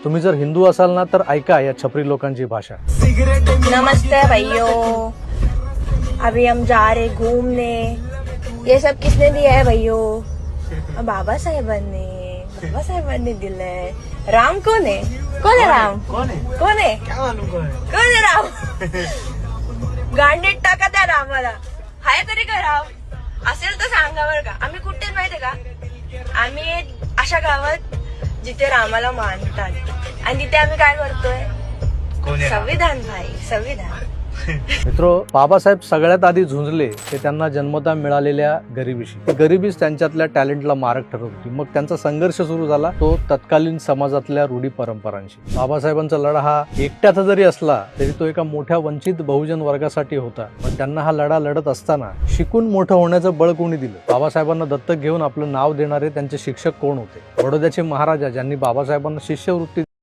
तुम्ही जर हिंदू असाल ना तर ऐका या छपरी लोकांची भाषा। नमस्ते भैया, अभी हम जा रहे घूमने। ये सब किसने दिया है भैया? बाबा साहेबांनी दिलंय। राम कौन है? कौन है राम? कौन है? कौन है राम? गांडीत टाका त्या रामाला। हाय तरी का राम? असेल तर सांगा बरं का। आम्ही कुठे माहितीये का? आम्ही अशा गावात जिथे रामाला मानतात आणि तिथे आम्ही काय करतोय? संविधान भाई, संविधान। मित्रो, बाबासाहेब सगळ्यात आधी झुंजले ते त्यांना जन्मता मिळालेल्या गरिबीशी। ती गरिबीच त्यांच्यातल्या टॅलेंटला मारक ठरत होती। मग त्यांचा संघर्ष सुरू झाला तो तत्कालीन समाजातल्या रूढी परंपरांशी। बाबासाहेबांचा लढा हा एकट्याचा जरी असला तरी तो एका मोठ्या वंचित बहुजन वर्गासाठी होता। पण त्यांना हा लढा लढत असताना शिकून मोठं होण्याचं बळ कोणी दिलं? बाबासाहेबांना दत्तक घेऊन आपलं नाव देणारे त्यांचे शिक्षक कोण होते? बडोद्याचे महाराजा ज्यांनी बाबासाहेबांना शिष्यवृत्ती